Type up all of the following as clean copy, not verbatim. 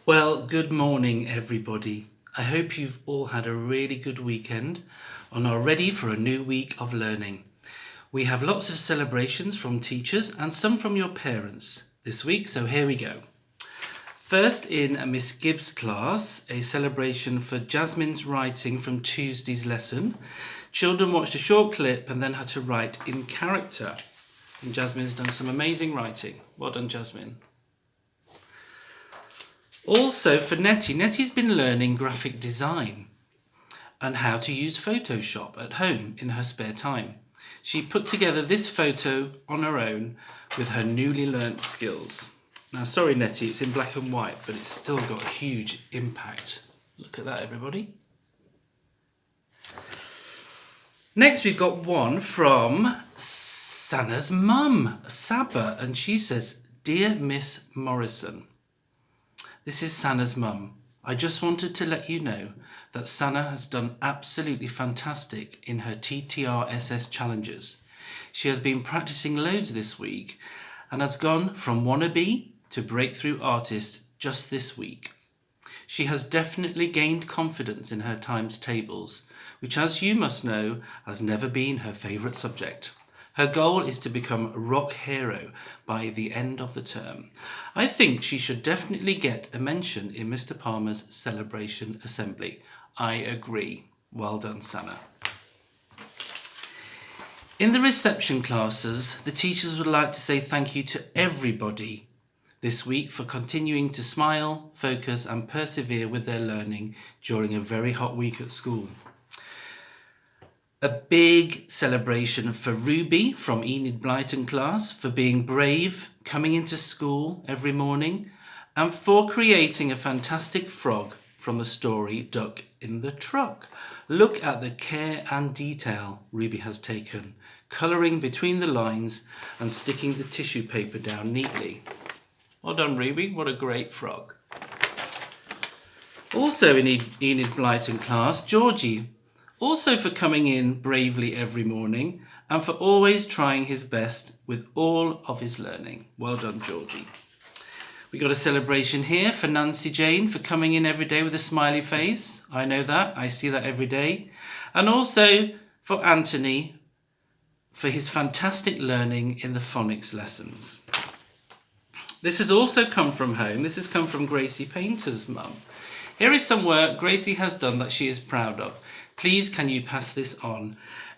Well, good morning, everybody. I hope you've all had a really good weekend and are ready for a new week of learning. We have lots of celebrations from teachers and some from your parents this week, so here we go. First, in Miss Gibbs' class, a celebration for Jasmine's writing from Tuesday's lesson. Children watched a short clip and then had to write in character. And Jasmine's done some amazing writing. Well done, Jasmine. Also for Nettie's been learning graphic design and how to use Photoshop at home in her spare time. She put together this photo on her own with her newly learnt skills. Now, sorry Nettie, it's in black and white, but it's still got a huge impact. Look at that, everybody. Next, we've got one from Sana's mum, Saba, and she says, "Dear Miss Morrison, this is Sana's mum. I just wanted to let you know that Sana has done absolutely fantastic in her TTRSS challenges. She has been practicing loads this week and has gone from wannabe to breakthrough artist just this week. She has definitely gained confidence in her times tables, which, as you must know, has never been her favourite subject. Her goal is to become a rock hero by the end of the term. I think she should definitely get a mention in Mr. Palmer's celebration assembly. I agree. Well done, Sana." In the reception classes, the teachers would like to say thank you to everybody this week for continuing to smile, focus and persevere with their learning during a very hot week at school. A big celebration for Ruby from Enid Blyton class for being brave, coming into school every morning, and for creating a fantastic frog from the story Duck in the Truck. Look at the care and detail Ruby has taken, colouring between the lines and sticking the tissue paper down neatly. Well done, Ruby. What a great frog. Also in Enid Blyton class, Georgie, also for coming in bravely every morning and for always trying his best with all of his learning. Well done, Georgie. We got a celebration here for Nancy Jane for coming in every day with a smiley face. I know that. I see that every day. And also for Anthony for his fantastic learning in the phonics lessons. This has also come from home. This has come from Gracie Painter's mum. Here is some work Gracie has done that she is proud of. Please, can you pass this on?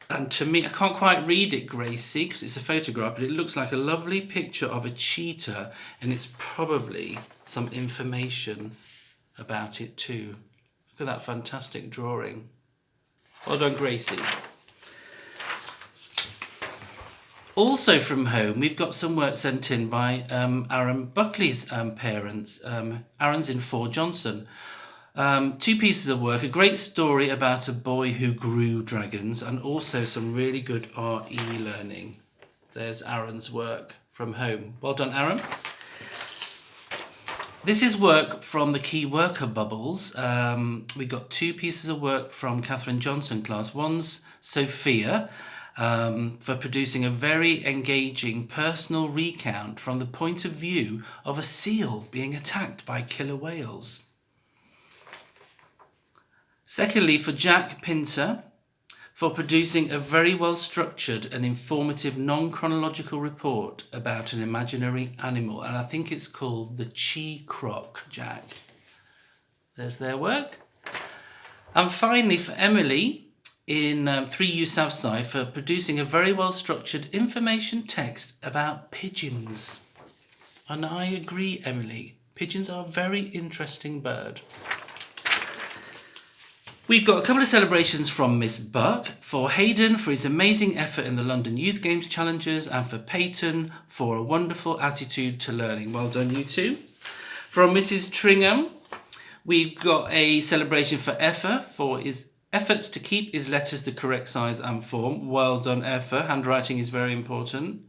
And to me, I can't quite read it, Gracie, because it's a photograph, but it looks like a lovely picture of a cheetah, and it's probably some information about it too. Look at that fantastic drawing. Well done, Gracie. Also from home, we've got some work sent in by Aaron Buckley's parents. Aaron's in Fort Johnson. Two pieces of work, a great story about a boy who grew dragons and also some really good RE learning. There's Aaron's work from home. Well done, Aaron. This is work from the Key Worker Bubbles. We got two pieces of work from Catherine Johnson class. One's Sophia for producing a very engaging personal recount from the point of view of a seal being attacked by killer whales. Secondly, for Jack Pinter, for producing a very well-structured and informative non-chronological report about an imaginary animal. And I think it's called the Chi Croc, Jack. There's their work. And finally, for Emily in 3U Southside, for producing a very well-structured information text about pigeons. And I agree, Emily. Pigeons are a very interesting bird. We've got a couple of celebrations from Miss Buck, for Hayden for his amazing effort in the London Youth Games Challenges, and for Peyton for a wonderful attitude to learning. Well done, you two. From Mrs. Tringham, we've got a celebration for Effa for his efforts to keep his letters the correct size and form. Well done, Effa. Handwriting is very important.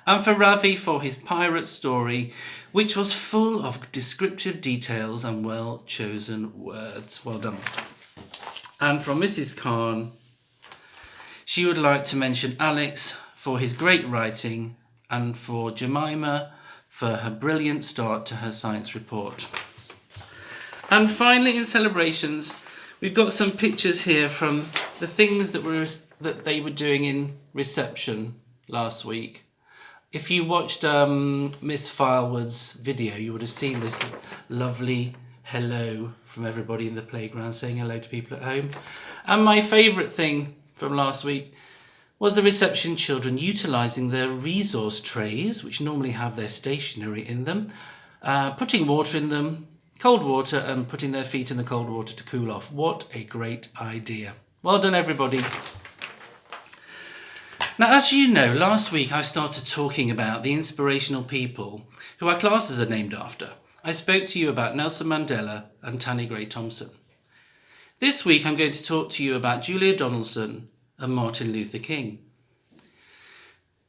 And for Ravi for his pirate story, which was full of descriptive details and well-chosen words. Well done. And from Mrs. Khan, she would like to mention Alex for his great writing and for Jemima for her brilliant start to her science report. And finally, in celebrations, we've got some pictures here from the things that they were doing in reception last week. If you watched Miss Firewood's video, you would have seen this lovely hello from everybody in the playground, saying hello to people at home. And my favourite thing from last week was the reception children utilising their resource trays, which normally have their stationery in them, putting water in them, cold water, and putting their feet in the cold water to cool off. What a great idea. Well done, everybody. Now, as you know, last week I started talking about the inspirational people who our classes are named after. I spoke to you about Nelson Mandela and Tanni Grey Thompson. This week I'm going to talk to you about Julia Donaldson and Martin Luther King.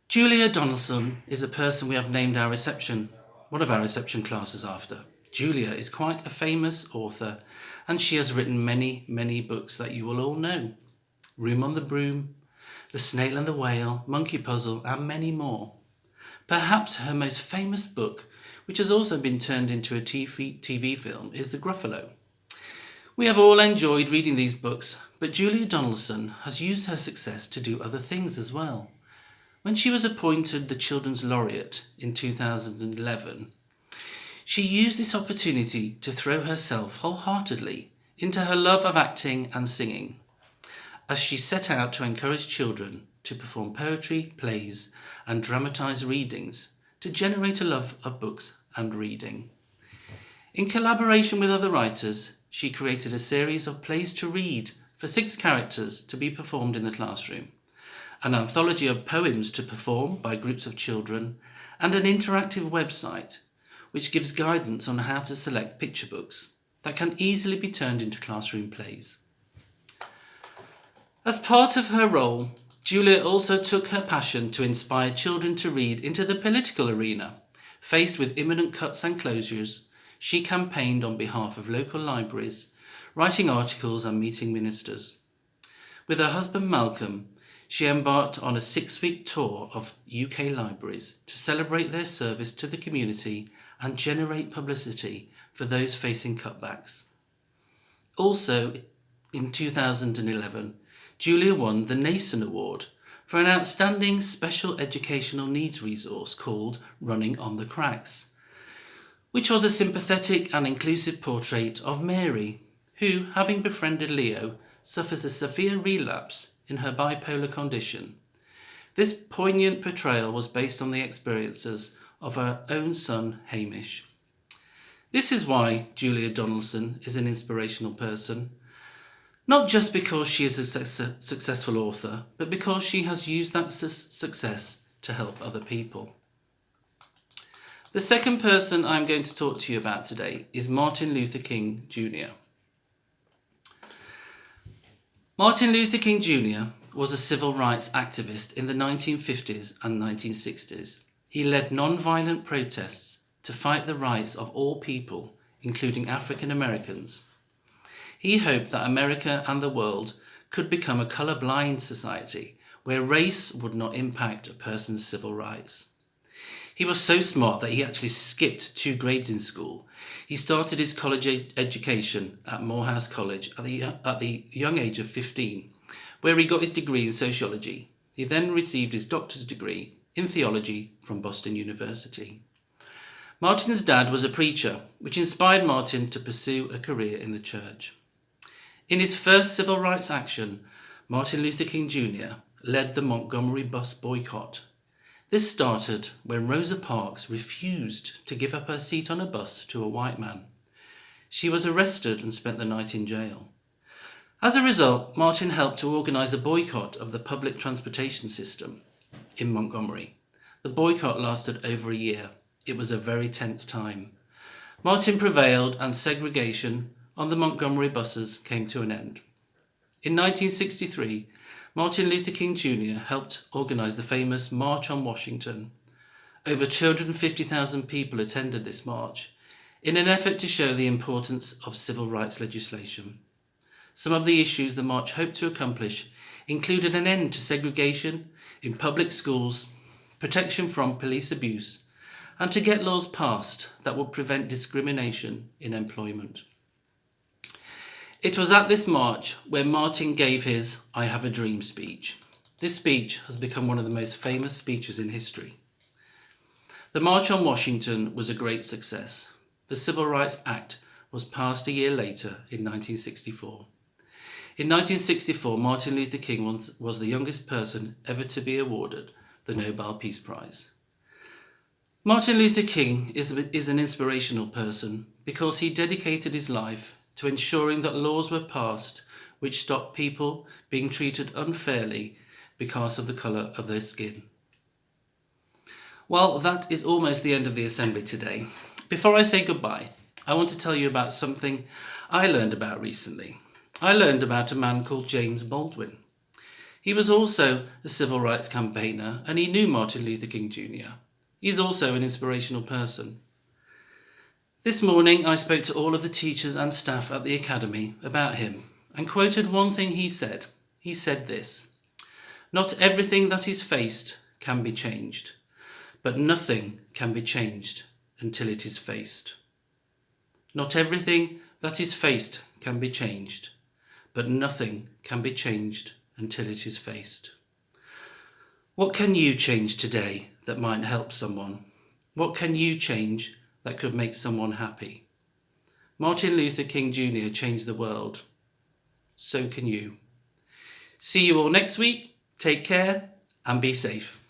Julia Donaldson is a person we have named one of our reception classes after. Julia is quite a famous author, and she has written many, many books that you will all know. Room on the Broom, The Snail and the Whale, Monkey Puzzle, and many more. Perhaps her most famous book, which has also been turned into a TV film, is The Gruffalo. We have all enjoyed reading these books, but Julia Donaldson has used her success to do other things as well. When she was appointed the Children's Laureate in 2011, she used this opportunity to throw herself wholeheartedly into her love of acting and singing, as she set out to encourage children to perform poetry, plays, and dramatise readings to generate a love of books and reading. In collaboration with other writers, she created a series of plays to read for 6 characters to be performed in the classroom, an anthology of poems to perform by groups of children, and an interactive website which gives guidance on how to select picture books that can easily be turned into classroom plays. As part of her role, Julia also took her passion to inspire children to read into the political arena. Faced with imminent cuts and closures, she campaigned on behalf of local libraries, writing articles and meeting ministers. With her husband Malcolm, she embarked on a 6-week tour of UK libraries to celebrate their service to the community and generate publicity for those facing cutbacks. Also, in 2011, Julia won the Nason Award for an outstanding special educational needs resource called Running on the Cracks, which was a sympathetic and inclusive portrait of Mary, who, having befriended Leo, suffers a severe relapse in her bipolar condition. This poignant portrayal was based on the experiences of her own son, Hamish. This is why Julia Donaldson is an inspirational person, not just because she is a successful author, but because she has used that success to help other people. The second person I'm going to talk to you about today is Martin Luther King Jr. Martin Luther King Jr. was a civil rights activist in the 1950s and 1960s. He led non-violent protests to fight the rights of all people, including African Americans. He hoped that America and the world could become a colour-blind society where race would not impact a person's civil rights. He was so smart that he actually skipped 2 grades in school. He started his college education at Morehouse College at the young age of 15, where he got his degree in sociology. He then received his doctor's degree in theology from Boston University. Martin's dad was a preacher, which inspired Martin to pursue a career in the church. In his first civil rights action, Martin Luther King Jr. led the Montgomery bus boycott. This started when Rosa Parks refused to give up her seat on a bus to a white man. She was arrested and spent the night in jail. As a result, Martin helped to organise a boycott of the public transportation system in Montgomery. The boycott lasted over a year. It was a very tense time. Martin prevailed and segregation on the Montgomery buses came to an end. In 1963, Martin Luther King Jr. helped organise the famous March on Washington. Over 250,000 people attended this march in an effort to show the importance of civil rights legislation. Some of the issues the march hoped to accomplish included an end to segregation in public schools, protection from police abuse, and to get laws passed that would prevent discrimination in employment. It was at this march where Martin gave his I Have a Dream speech. This speech has become one of the most famous speeches in history. The March on Washington was a great success. The Civil Rights Act was passed a year later in 1964. In 1964, Martin Luther King was the youngest person ever to be awarded the Nobel Peace Prize. Martin Luther King is an inspirational person because he dedicated his life to ensuring that laws were passed which stopped people being treated unfairly because of the colour of their skin. Well, that is almost the end of the assembly today. Before I say goodbye, I want to tell you about something I learned about recently. I learned about a man called James Baldwin. He was also a civil rights campaigner and he knew Martin Luther King Jr. He's also an inspirational person. This morning I spoke to all of the teachers and staff at the academy about him and quoted one thing he said. He said this: "Not everything that is faced can be changed, but nothing can be changed until it is faced." Not everything that is faced can be changed, but nothing can be changed until it is faced. What can you change today that might help someone? What can you change that could make someone happy? Martin Luther King Jr. changed the world. So can you. See you all next week. Take care and be safe.